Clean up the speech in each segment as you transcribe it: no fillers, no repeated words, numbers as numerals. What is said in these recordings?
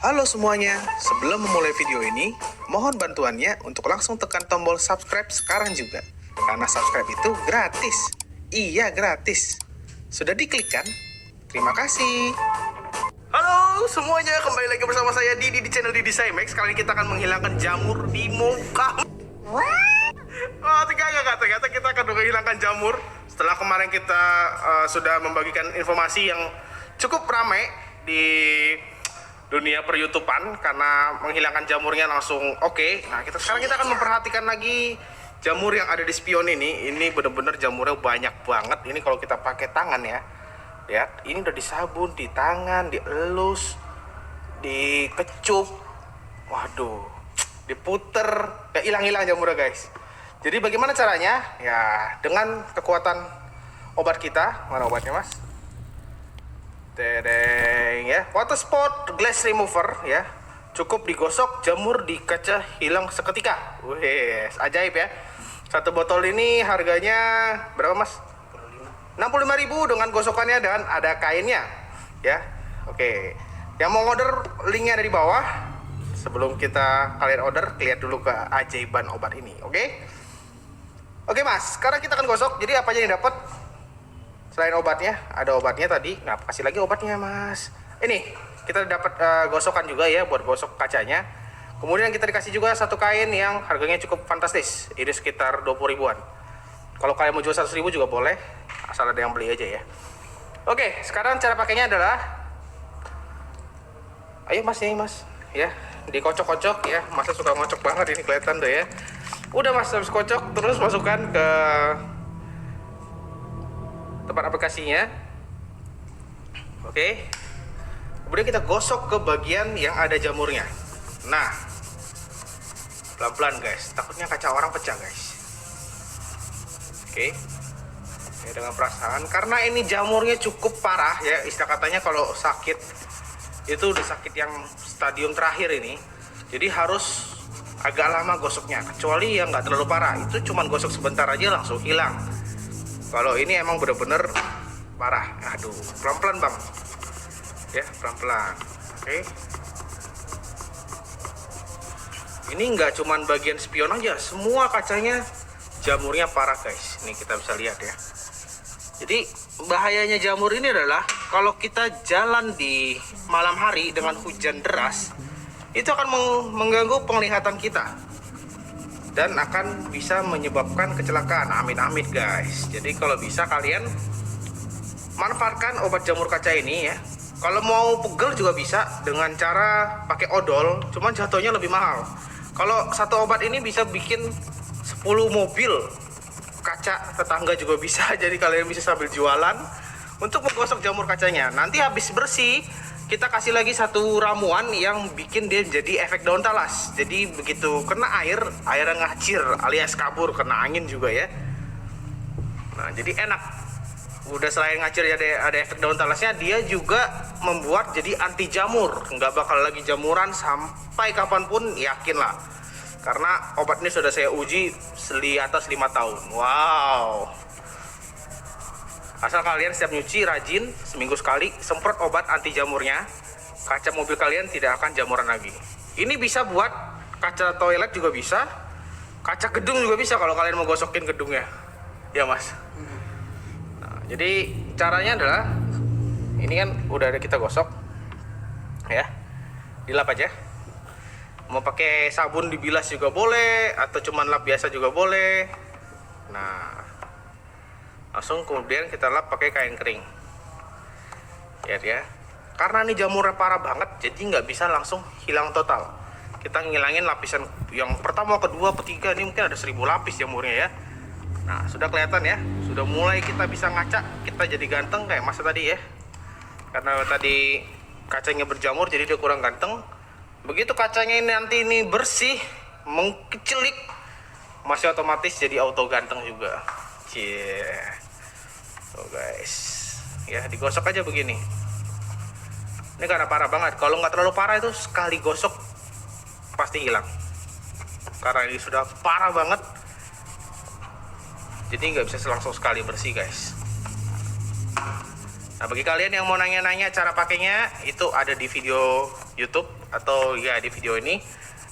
Halo semuanya, sebelum memulai video ini, mohon bantuannya untuk langsung tekan tombol subscribe sekarang juga. Karena subscribe itu gratis. Iya, gratis. Sudah diklik kan? Terima kasih. Halo semuanya, kembali lagi bersama saya Didi di channel Didi Cymex. Kali ini kita akan menghilangkan jamur di muka. Oh, ternyata kita akan menghilangkan jamur. Setelah kemarin kita sudah membagikan informasi yang cukup ramai di dunia per-YouTubean karena menghilangkan jamurnya langsung oke. Nah, sekarang kita akan memperhatikan lagi jamur yang ada di spion ini. Ini benar-benar jamurnya banyak banget. Ini kalau kita pakai tangan ya. Lihat, ini udah disabun di tangan, dielus, dikecup. Waduh, diputer, kayak hilang-hilang jamurnya, guys. Jadi bagaimana caranya? Ya, dengan kekuatan obat kita. Mana obatnya, Mas? Tedeng ya, water spot glass remover ya. Cukup digosok, jamur di kaca hilang seketika. Wes, ajaib ya. Satu botol ini harganya berapa, Mas? 65.000 dengan gosokannya dan ada kainnya ya. Oke. Yang mau order linknya ada di bawah. Sebelum kalian order, lihat dulu keajaiban obat ini, oke? Oke, Mas. Sekarang kita akan gosok. Jadi apa aja yang dapat? Selain obatnya, ada obatnya tadi. Nah, kasih lagi obatnya, Mas. Ini, kita dapat gosokan juga ya buat gosok kacanya. Kemudian kita dikasih juga satu kain yang harganya cukup fantastis. Ini sekitar 20 ribuan. Kalau kalian mau jual 100 ribu juga boleh, asal ada yang beli aja ya. Oke, sekarang cara pakainya adalah, ayo Mas, ini Mas, ya, dikocok-kocok ya. Masnya suka ngocok banget ini, kelihatan tuh ya. Udah Mas, habis kocok terus masukkan ke tempat aplikasinya. Oke. Kemudian kita gosok ke bagian yang ada jamurnya. Nah, pelan-pelan guys, takutnya kaca orang pecah guys. Oke. Ya, dengan perasaan, karena ini jamurnya cukup parah ya. Istilah katanya kalau sakit itu udah sakit yang stadium terakhir ini. Jadi harus agak lama gosoknya. Kecuali yang nggak terlalu parah, itu cuman gosok sebentar aja langsung hilang. Kalau ini emang bener-bener parah. Aduh, pelan-pelan bang. Ya, pelan-pelan. Oke. Ini nggak cuman bagian spion aja, semua kacanya jamurnya parah guys. Ini kita bisa lihat ya. Jadi bahayanya jamur ini adalah kalau kita jalan di malam hari dengan hujan deras, itu akan mengganggu penglihatan kita. Dan akan bisa menyebabkan kecelakaan. Amit-amit guys. Jadi kalau bisa kalian manfaatkan obat jamur kaca ini ya. Kalau mau pegel juga bisa dengan cara pakai odol, cuman jatuhnya lebih mahal. Kalau satu obat ini bisa bikin 10 mobil kaca tetangga juga bisa. Jadi kalian bisa sambil jualan untuk menggosok jamur kacanya. Nanti habis bersih, kita kasih lagi satu ramuan yang bikin dia jadi efek daun talas. Jadi begitu kena airnya ngacir alias kabur, kena angin juga ya. Nah, jadi enak. Udah selain ngacir ada efek daun talasnya, dia juga membuat jadi anti jamur. Nggak bakal lagi jamuran sampai kapanpun, yakin lah. Karena obat ini sudah saya uji di atas 5 tahun. Wow. Asal kalian setiap nyuci rajin, seminggu sekali semprot obat anti jamurnya, kaca mobil kalian tidak akan jamuran lagi. Ini bisa buat kaca toilet juga bisa, kaca gedung juga bisa kalau kalian mau gosokin gedungnya. Ya Mas. Nah, jadi caranya adalah, ini kan udah ada kita gosok, ya, dilap aja. Mau pakai sabun dibilas juga boleh, atau cuman lap biasa juga boleh. Nah, langsung kemudian kita lap pakai kain kering ya. Karena ini jamurnya parah banget, jadi nggak bisa langsung hilang total. Kita ngilangin lapisan yang pertama, kedua, ketiga. Ini mungkin ada 1000 lapis jamurnya ya. Nah, sudah kelihatan ya, sudah mulai kita bisa ngaca. Kita jadi ganteng kayak Mas tadi ya. Karena tadi kacanya berjamur, jadi dia kurang ganteng. Begitu kacanya ini nanti ini bersih, mengkecilik, Masnya otomatis jadi auto ganteng juga. So guys, ya digosok aja begini. Ini karena parah banget. Kalau nggak terlalu parah itu sekali gosok pasti hilang. Karena ini sudah parah banget, jadi nggak bisa langsung sekali bersih guys. Nah, bagi kalian yang mau nanya-nanya cara pakainya, itu ada di video YouTube atau ya di video ini.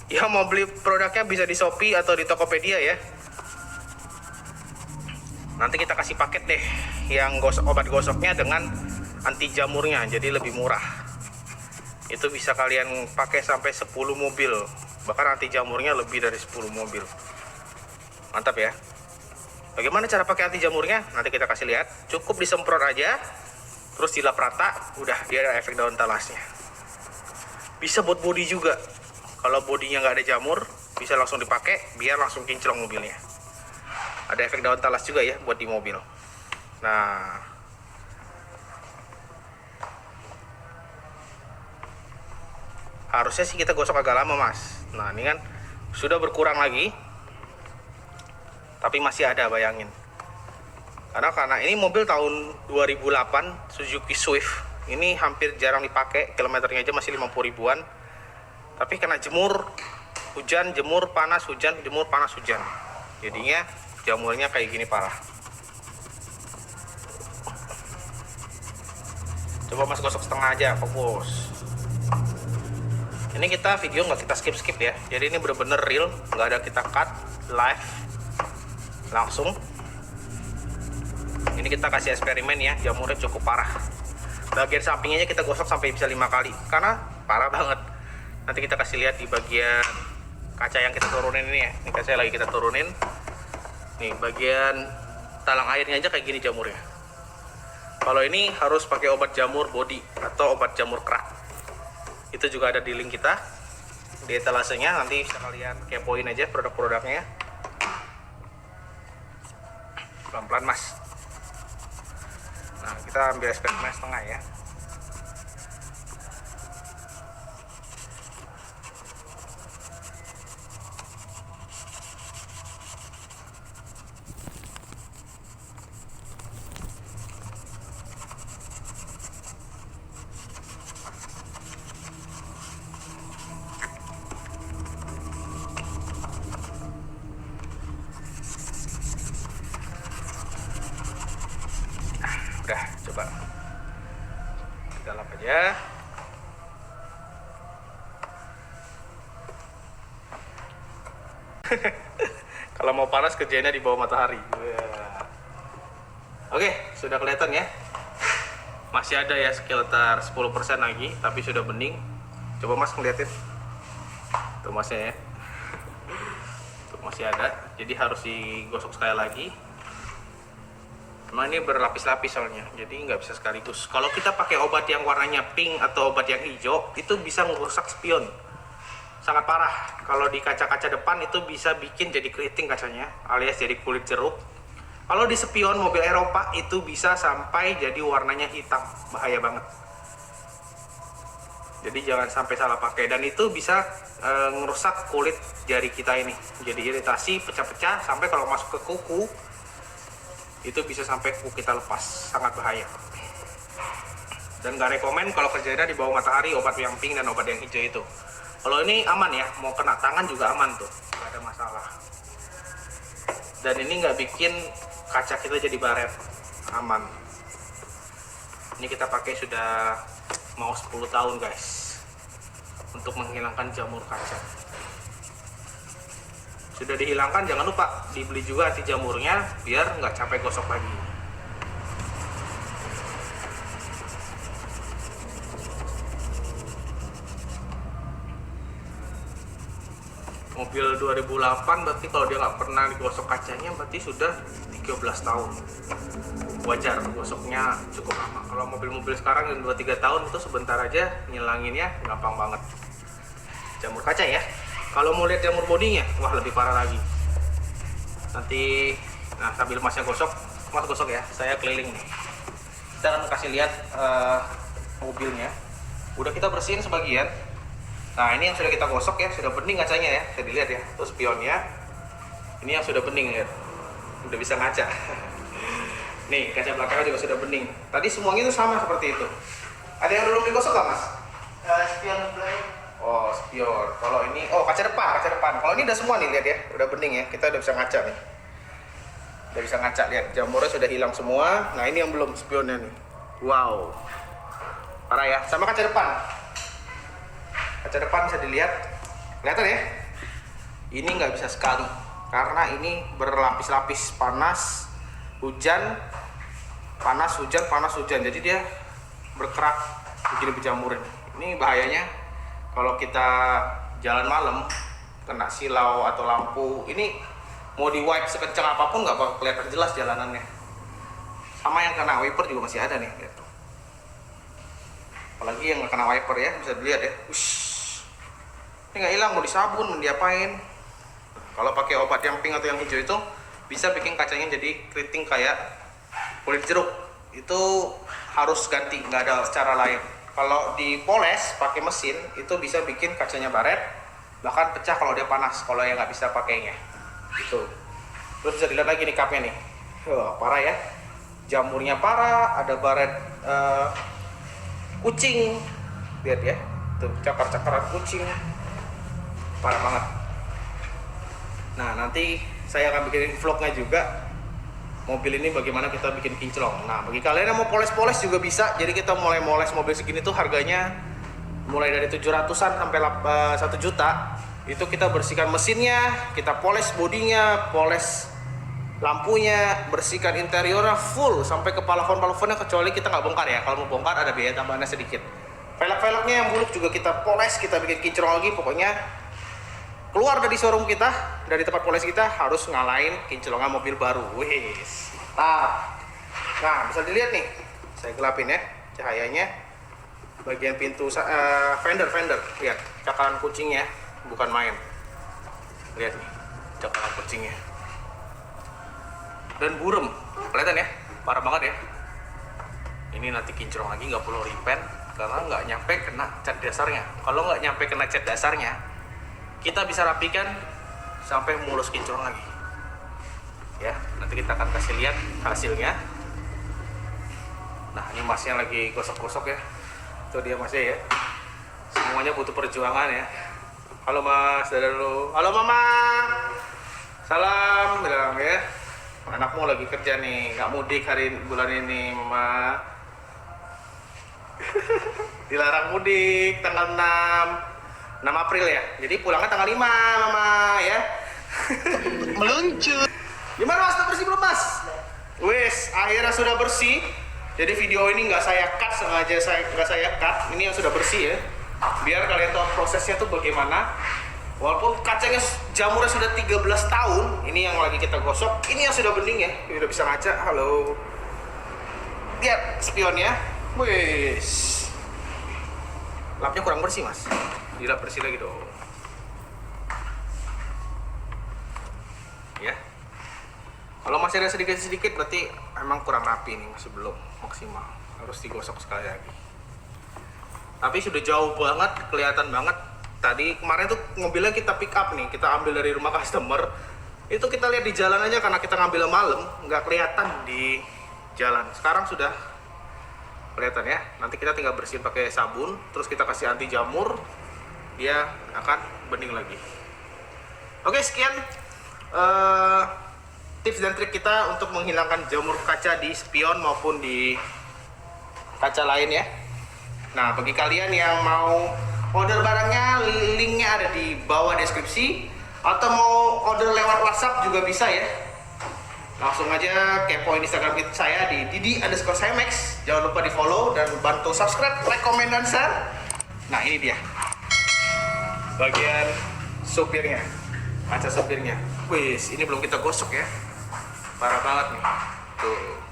Ya mau beli produknya bisa di Shopee atau di Tokopedia ya. Nanti kita kasih paket deh yang obat gosoknya dengan anti jamurnya, jadi lebih murah. Itu bisa kalian pakai sampai 10 mobil, bahkan anti jamurnya lebih dari 10 mobil. Mantap ya. Bagaimana cara pakai anti jamurnya? Nanti kita kasih lihat. Cukup disemprot aja, terus dilap rata, udah dia ada efek daun talasnya. Bisa buat bodi juga. Kalau bodinya nggak ada jamur, bisa langsung dipakai biar langsung kinclong mobilnya. Ada efek daun talas juga ya buat di mobil. Nah, harusnya sih kita gosok agak lama mas. Nah ini kan sudah berkurang lagi, tapi masih ada, bayangin. Karena ini mobil tahun 2008 Suzuki Swift. Ini hampir jarang dipakai, kilometernya aja masih 50 ribuan. Tapi kena jemur, hujan, jemur, panas, hujan, jemur, panas, hujan. Jadinya jamurnya kayak gini parah. Coba mas gosok setengah aja, fokus. Ini kita video nggak kita skip ya. Jadi ini bener-bener real, nggak ada kita cut, live, langsung. Ini kita kasih eksperimen ya, jamurnya cukup parah. Bagian sampingnya kita gosok sampai bisa 5 kali, karena parah banget. Nanti kita kasih lihat di bagian kaca yang kita turunin ini ya. Ini kaca lagi kita turunin. Nih bagian talang airnya aja kayak gini jamurnya. Kalau ini harus pakai obat jamur body atau obat jamur kerak. Itu juga ada di link kita di etalasenya, nanti bisa kalian kepoin aja produk-produknya. Pelan-pelan mas. Nah kita ambil eksperimen setengah ya. Udah, coba kita lap aja. Kalau mau panas kerjanya di bawah matahari. Oke, sudah kelihatan ya. Masih ada ya sekitar 10% lagi, tapi sudah bening. Coba mas ngeliatin. Tuh masnya ya. Tuh masih ada. Jadi harus digosok sekali lagi. Nah ini berlapis-lapis soalnya, jadi nggak bisa sekaligus. Kalau kita pakai obat yang warnanya pink atau obat yang hijau, itu bisa merusak spion. Sangat parah. Kalau di kaca-kaca depan itu bisa bikin jadi keriting kacanya, alias jadi kulit jeruk. Kalau di spion mobil Eropa itu bisa sampai jadi warnanya hitam, bahaya banget. Jadi jangan sampai salah pakai, dan itu bisa ngerusak kulit jari kita ini. Jadi iritasi, pecah-pecah, sampai kalau masuk ke kuku, itu bisa sampai kuku kita lepas, sangat bahaya. Dan gak rekomen kalau kerjanya di bawah matahari obat yang pink dan obat yang hijau itu. Kalau ini aman ya, mau kena tangan juga aman tuh, gak ada masalah. Dan ini nggak bikin kaca kita jadi baret, aman. Ini kita pakai sudah mau 10 tahun guys, untuk menghilangkan jamur kaca. Sudah dihilangkan, jangan lupa dibeli juga anti jamurnya biar nggak capek gosok lagi. Mobil 2008 berarti kalau dia nggak pernah digosok kacanya berarti sudah 13 tahun. Wajar gosoknya cukup lama. Kalau mobil-mobil sekarang yang 2-3 tahun itu sebentar aja ngilanginnya gampang banget. Jamur kaca ya. Kalau mau lihat jamur bodinya, wah lebih parah lagi. Nanti, nah sambil masnya gosok, mas gosok ya, saya keliling nih. Kita akan kasih lihat mobilnya. Udah kita bersihin sebagian. Nah ini yang sudah kita gosok ya, sudah bening kacanya ya, bisa dilihat ya. Terus spionnya, ini yang sudah bening ya, udah bisa ngaca. Nih kaca belakangnya juga sudah bening. Tadi semuanya itu sama seperti itu. Ada yang belum digosok nggak mas? Spion belum. Oh, spion. Kalau ini, oh kaca depan. Kalau ini udah semua nih, lihat ya, udah bening ya. Kita udah bisa ngaca nih. Udah bisa ngaca, lihat. Jamurnya sudah hilang semua. Nah ini yang belum spionnya nih. Wow. Parah ya. Sama kaca depan. Kaca depan bisa dilihat, kelihatan ya? Ini nggak bisa sekali karena ini berlapis-lapis, panas, hujan, panas, hujan, panas, hujan. Jadi dia berkerak begini berjamurin. Ini bahayanya kalau kita jalan malam kena silau atau lampu. Ini mau di wipe sekencang apapun nggak bakal kelihatan jelas jalanannya. Sama yang kena wiper juga masih ada nih, gitu. Apalagi yang kena wiper ya, bisa dilihat ya. Ush. Ini nggak hilang, mau disabun, mau diapain. Kalau pakai obat yang pink atau yang hijau itu bisa bikin kacanya jadi keriting kayak kulit jeruk. Itu harus ganti, nggak ada cara lain. Kalau dipoles pakai mesin itu bisa bikin kacanya baret, bahkan pecah kalau dia panas. Kalau yang nggak bisa pakainya, gitu. Terus bisa dilihat lagi nih cupnya nih, parah ya. Jamurnya parah, ada baret kucing, lihat ya, tuh cakar-cakaran kucing, parah banget. Nah nanti saya akan bikin vlognya juga mobil ini bagaimana kita bikin kinclong. Nah bagi kalian yang mau poles-poles juga bisa. Jadi kita mulai moles mobil segini tuh harganya mulai dari 700-an sampai 1 juta. Itu kita bersihkan mesinnya, kita poles bodinya, poles lampunya, bersihkan interiornya full sampai ke plafon-plafonnya, kecuali kita nggak bongkar ya. Kalau mau bongkar ada biaya tambahannya sedikit. Velg-velgnya yang buluk juga kita poles, kita bikin kinclong lagi. Pokoknya keluar dari showroom kita, dari tempat poles kita harus ngalahin kinclongan mobil baru. Wis, mantap. Nah bisa dilihat nih, saya gelapin ya cahayanya. Bagian pintu fender, lihat cakaran kucingnya, bukan main. Lihat nih cakaran kucingnya. Dan burem, kelihatan ya, parah banget ya. Ini nanti kinclong lagi, nggak perlu repaint karena nggak nyampe kena cat dasarnya. Kalau nggak nyampe kena cat dasarnya, kita bisa rapikan sampai mulus kinclong lagi. Ya, nanti kita akan kasih lihat hasilnya. Nah, ini masnya lagi gosok-gosok ya. Itu dia masnya ya. Semuanya butuh perjuangan ya. Halo Mas, dadah dulu. Halo Mama. Salam, bilang ya. Anakmu lagi kerja nih, nggak mudik hari bulan ini, Mama. Dilarang mudik tanggal 6 April ya. Jadi pulangnya tanggal 5, Mama ya. Meluncur. Gimana Mas, udah bersih belum Mas? Wes, akhirnya sudah bersih. Jadi video ini nggak saya cut, sengaja nggak saya cut. Ini yang sudah bersih ya. Biar kalian tahu prosesnya tuh bagaimana. Walaupun kacanya jamurnya sudah 13 tahun, ini yang lagi kita gosok. Ini yang sudah bening ya, ini udah bisa ngaca. Halo. Lihat spionnya. Wes. Lapnya kurang bersih Mas. Dilap bersih lagi dong. Ya. Kalau masih ada sedikit-sedikit berarti emang kurang rapi nih, masih belum maksimal. Harus digosok sekali lagi. Tapi sudah jauh banget, kelihatan banget. Tadi kemarin tuh mobilnya kita pick up nih, kita ambil dari rumah customer. Itu kita lihat di jalan aja karena kita ngambil malam, nggak kelihatan di jalan. Sekarang sudah kelihatan ya. Nanti kita tinggal bersihin pakai sabun, terus kita kasih anti jamur, dia akan bening lagi. Oke, sekian tips dan trik kita untuk menghilangkan jamur kaca di spion maupun di kaca lain ya. Nah, bagi kalian yang mau order barangnya, linknya ada di bawah deskripsi, atau mau order lewat WhatsApp juga bisa ya. Langsung aja kepoin Instagram saya di didi_cmex. Jangan lupa di follow dan bantu subscribe, like, komen, dan share. Nah ini dia bagian supirnya, kaca supirnya. Wis, ini belum kita gosok ya, parah banget nih tuh.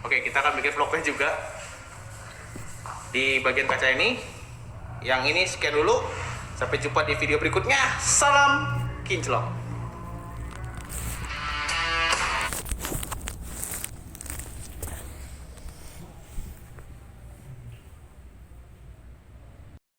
Oke, kita akan bikin vlognya juga di bagian kaca ini. Yang ini sekian dulu, sampai jumpa di video berikutnya. Salam kinclong.